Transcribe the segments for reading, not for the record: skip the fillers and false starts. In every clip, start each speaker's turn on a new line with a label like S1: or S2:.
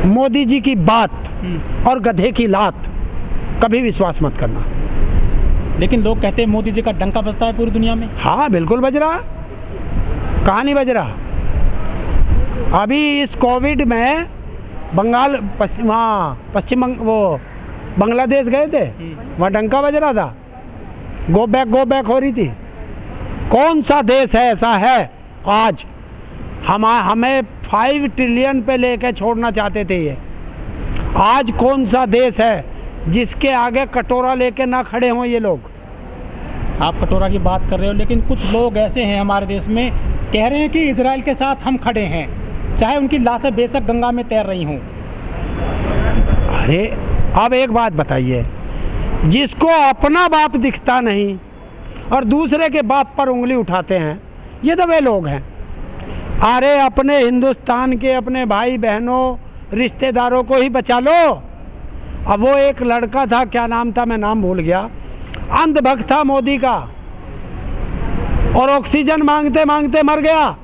S1: मोदी जी की बात और गधे की लात कभी विश्वास मत करना।
S2: लेकिन लोग कहते हैं मोदी जी का डंका बजता है पूरी दुनिया में।
S1: हाँ बिल्कुल बज रहा, कहाँ नहीं बज रहा। अभी इस कोविड में बंगाल पश्चिम वो बांग्लादेश गए थे, वहाँ डंका बज रहा था, गो बैक हो रही थी। कौन सा देश है ऐसा है आज हमें 5 ट्रिलियन पे लेके छोड़ना चाहते थे ये। आज कौन सा देश है जिसके आगे कटोरा लेके ना खड़े हों ये लोग।
S2: आप कटोरा की बात कर रहे हो, लेकिन कुछ लोग ऐसे हैं हमारे देश में कह रहे हैं कि इजराइल के साथ हम खड़े हैं, चाहे उनकी लाशें बेशक गंगा में तैर रही हों।
S1: अरे अब एक बात बताइए, जिसको अपना बाप दिखता नहीं और दूसरे के बाप पर उंगली उठाते हैं, ये तो वे लोग हैं। अरे अपने हिंदुस्तान के अपने भाई बहनों रिश्तेदारों को ही बचा लो। अब वो एक लड़का था, क्या नाम था, मैं नाम भूल गया, अंधभक्त था मोदी का, और ऑक्सीजन मांगते मांगते मर गया।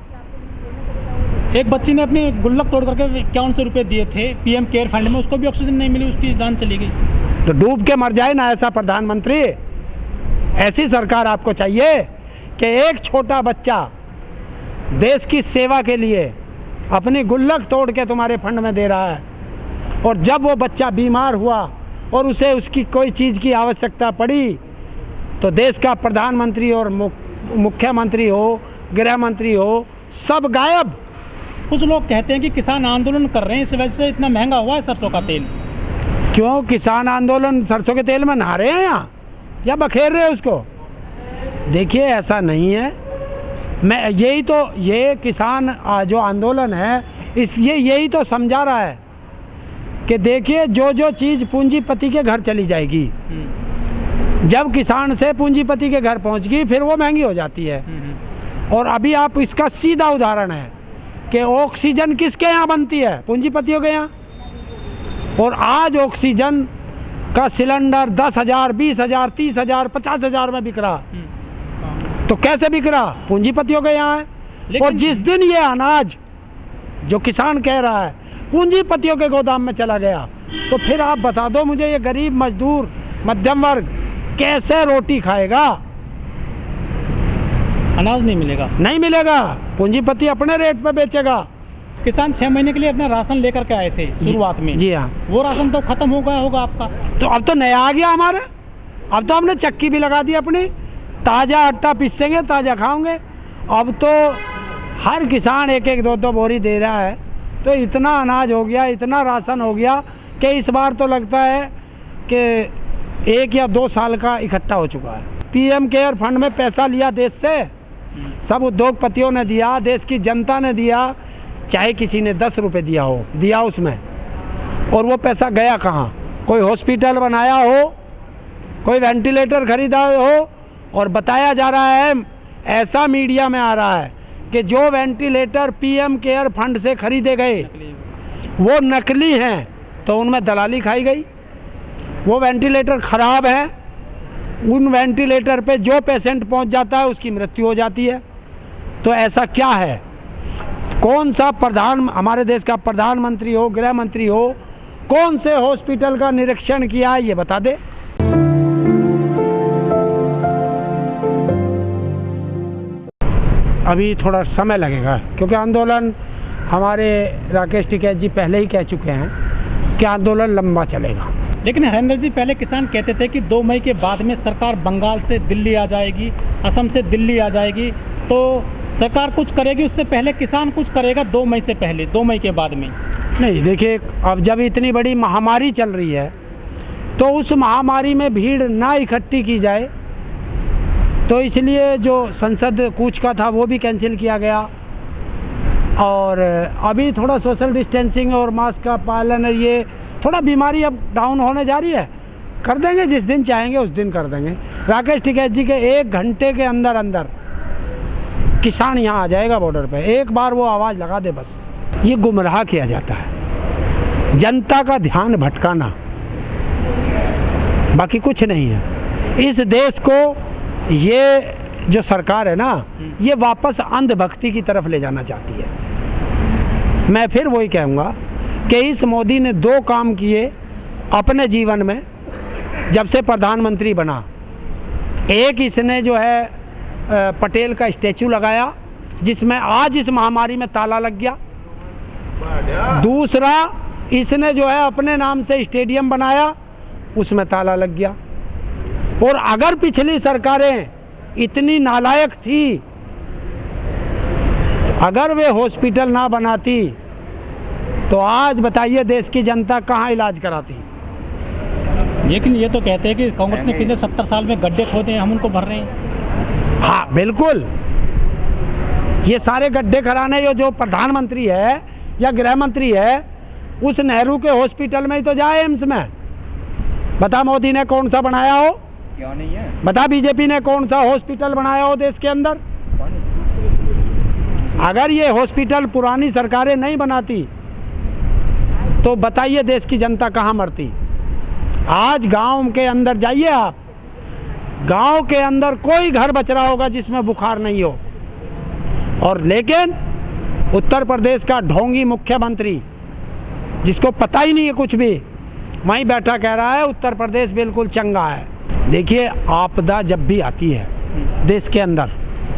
S2: एक बच्ची ने अपनी गुल्लक तोड़ करके 5100 रुपये दिए थे पीएम केयर फंड में, उसको भी ऑक्सीजन नहीं मिली, उसकी जान चली गई।
S1: तो डूब के मर जाए ना ऐसा प्रधानमंत्री। ऐसी सरकार आपको चाहिए कि एक छोटा बच्चा देश की सेवा के लिए अपनी गुल्लक तोड़ के तुम्हारे फंड में दे रहा है, और जब वो बच्चा बीमार हुआ और उसे उसकी कोई चीज़ की आवश्यकता पड़ी तो देश का प्रधानमंत्री और मुख्यमंत्री हो, गृह मंत्री हो, सब गायब।
S2: कुछ लोग कहते हैं कि किसान आंदोलन कर रहे हैं, इस वजह से इतना महंगा हुआ है सरसों का तेल।
S1: क्यों किसान आंदोलन सरसों के तेल में नहा रहे हैं यहाँ या बखेर रहे हैं उसको? देखिए ऐसा नहीं है। मैं ये किसान जो आंदोलन है यही तो समझा रहा है कि देखिए जो चीज़ पूंजीपति के घर चली जाएगी, जब किसान से पूंजीपति के घर पहुंच गई फिर वो महंगी हो जाती है। और अभी आप इसका सीधा उदाहरण है कि ऑक्सीजन किसके यहाँ बनती है? पूंजीपतियों के यहाँ। और आज ऑक्सीजन का सिलेंडर 10,000, 20,000, 30,000, 50,000 में बिक रहा। तो कैसे बिक रहा? पूंजीपतियों के यहाँ है। और जिस दिन ये अनाज जो किसान कह रहा है पूंजीपतियों के गोदाम में चला गया, तो फिर आप बता दो मुझे, ये गरीब मजदूर मध्यम वर्ग कैसे रोटी खाएगा?
S2: अनाज नहीं मिलेगा,
S1: नहीं मिलेगा। पूंजीपति अपने रेट पे बेचेगा।
S2: किसान 6 महीने के लिए अपना राशन लेकर के आए थे शुरुआत में।
S1: जी हाँ।
S2: वो राशन तो खत्म हो गया होगा आपका।
S1: तो अब तो नया आ गया हमारे। अब तो हमने चक्की भी लगा दी अपनी, ताज़ा आटा पीसेंगे, ताज़ा खाओगे। अब तो हर किसान 1-1, 2-2 बोरी दे रहा है। तो इतना अनाज हो गया, इतना राशन हो गया कि इस बार तो लगता है कि 1 या 2 साल का इकट्ठा हो चुका है। पीएम केयर फंड में पैसा लिया देश से, सब उद्योगपतियों ने दिया, देश की जनता ने दिया, चाहे किसी ने 10 रुपये दिया उसमें, और वो पैसा गया कहाँ? कोई हॉस्पिटल बनाया हो, कोई वेंटिलेटर खरीदा हो, और बताया जा रहा है, ऐसा मीडिया में आ रहा है कि जो वेंटिलेटर पीएम केयर फंड से खरीदे गए वो नकली हैं, तो उनमें दलाली खाई गई। वो वेंटिलेटर ख़राब है, उन वेंटिलेटर पे जो पेशेंट पहुंच जाता है उसकी मृत्यु हो जाती है। तो ऐसा क्या है? कौन सा हमारे देश का प्रधानमंत्री हो, गृह मंत्री हो, कौन से हॉस्पिटल का निरीक्षण किया है ये बता दे। अभी थोड़ा समय लगेगा, क्योंकि आंदोलन हमारे राकेश टिकैत जी पहले ही कह चुके हैं कि आंदोलन लंबा चलेगा।
S2: लेकिन हरेंद्र जी, पहले किसान कहते थे कि 2 मई के बाद में सरकार बंगाल से दिल्ली आ जाएगी, असम से दिल्ली आ जाएगी, तो सरकार कुछ करेगी, उससे पहले किसान कुछ करेगा 2 मई से पहले, 2 मई के बाद में
S1: नहीं। देखिए अब जब इतनी बड़ी महामारी चल रही है तो उस महामारी में भीड़ ना इकट्ठी की जाए, तो इसलिए जो संसद कूच का था वो भी कैंसिल किया गया। और अभी थोड़ा सोशल डिस्टेंसिंग और मास्क का पालन, ये थोड़ा बीमारी अब डाउन होने जा रही है, कर देंगे, जिस दिन चाहेंगे उस दिन कर देंगे। राकेश टिकैत जी के 1 घंटे के अंदर किसान यहाँ आ जाएगा बॉर्डर पे, एक बार वो आवाज़ लगा दे बस। ये गुमराह किया जाता है, जनता का ध्यान भटकाना, बाकी कुछ नहीं है। इस देश को ये जो सरकार है ना, ये वापस अंधभक्ति की तरफ ले जाना चाहती है। मैं फिर वही कहूँगा कि इस मोदी ने 2 काम किए अपने जीवन में जब से प्रधानमंत्री बना। एक इसने जो है पटेल का स्टैचू लगाया जिसमें आज इस महामारी में ताला लग गया। दूसरा इसने जो है अपने नाम से स्टेडियम बनाया, उसमें ताला लग गया। और अगर पिछली सरकारें इतनी नालायक थी तो अगर वे हॉस्पिटल ना बनाती तो आज बताइए देश की जनता कहाँ इलाज कराती।
S2: लेकिन ये तो कहते हैं कि कांग्रेस ने पिछले 70 साल में गड्ढे खोदे हैं, हम उनको भर रहे हैं।
S1: हाँ बिल्कुल, ये सारे गड्ढे खराने जो प्रधानमंत्री है या गृह मंत्री है उस नेहरू के हॉस्पिटल में ही तो जाए, एम्स में। बता मोदी ने कौन सा बनाया हो?
S3: क्या नहीं है?
S1: बता बीजेपी ने कौन सा हॉस्पिटल बनाया हो देश के अंदर? अगर ये हॉस्पिटल पुरानी सरकारें नहीं बनाती तो बताइए देश की जनता कहाँ मरती। आज गांव के अंदर जाइए आप, गांव के अंदर कोई घर बच रहा होगा जिसमें बुखार नहीं हो। और लेकिन उत्तर प्रदेश का ढोंगी मुख्यमंत्री जिसको पता ही नहीं है कुछ भी, वहीं बैठा कह रहा है उत्तर प्रदेश बिल्कुल चंगा है। देखिए, आपदा जब भी आती है देश के अंदर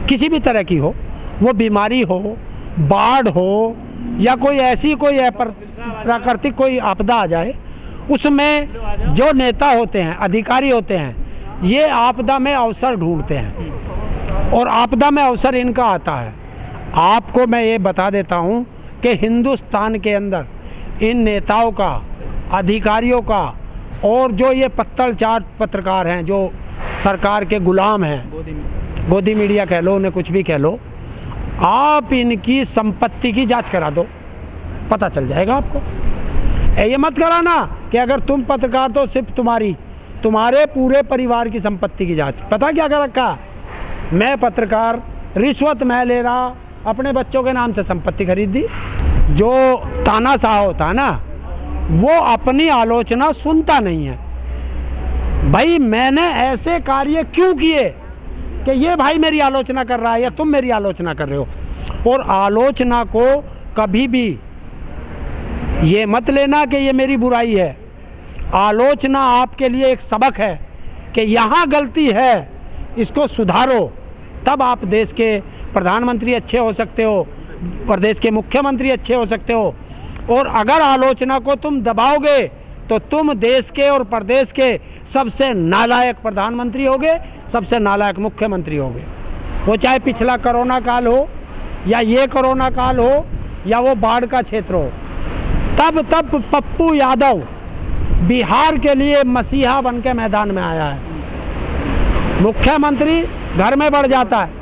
S1: किसी भी तरह की हो, वो बीमारी हो, बाढ़ हो या कोई ऐसी कोई प्राकृतिक कोई आपदा आ जाए, उसमें जो नेता होते हैं, अधिकारी होते हैं, ये आपदा में अवसर ढूंढते हैं और आपदा में अवसर इनका आता है। आपको मैं ये बता देता हूँ कि हिंदुस्तान के अंदर इन नेताओं का, अधिकारियों का और जो ये पत्तल चाट पत्रकार हैं जो सरकार के गुलाम हैं, गोदी मीडिया कह लो, उन्हें कुछ भी कह लो, आप इनकी संपत्ति की जांच करा दो, पता चल जाएगा आपको। ये मत कराना कि अगर तुम पत्रकार तो सिर्फ तुम्हारे पूरे परिवार की संपत्ति की जांच। पता क्या कर रखा? मैं पत्रकार, रिश्वत मैं ले रहा, अपने बच्चों के नाम से संपत्ति खरीद दी। जो तानाशाह होता है ना, वो अपनी आलोचना सुनता नहीं है। भाई मैंने ऐसे कार्य क्यों किए कि ये भाई मेरी आलोचना कर रहा है या तुम मेरी आलोचना कर रहे हो। और आलोचना को कभी भी ये मत लेना कि ये मेरी बुराई है। आलोचना आपके लिए एक सबक है कि यहाँ गलती है, इसको सुधारो, तब आप देश के प्रधानमंत्री अच्छे हो सकते हो, प्रदेश के मुख्यमंत्री अच्छे हो सकते हो। और अगर आलोचना को तुम दबाओगे तो तुम देश के और प्रदेश के सबसे नालायक प्रधानमंत्री होगे, सबसे नालायक मुख्यमंत्री होगे। वो चाहे पिछला कोरोना काल हो या ये कोरोना काल हो या वो बाढ़ का क्षेत्र हो, तब पप्पू यादव बिहार के लिए मसीहा बन के मैदान में आया है। मुख्यमंत्री घर में बढ़ जाता है,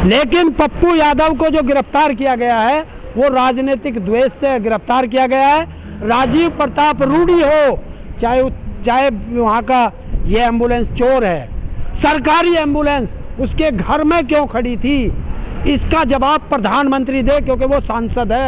S1: लेकिन पप्पू यादव को जो गिरफ्तार किया गया है वो राजनीतिक द्वेष से गिरफ्तार किया गया है। राजीव प्रताप रूडी हो, चाहे वहाँ का ये एम्बुलेंस चोर है, सरकारी एम्बुलेंस उसके घर में क्यों खड़ी थी, इसका जवाब प्रधानमंत्री दे, क्योंकि वो सांसद है।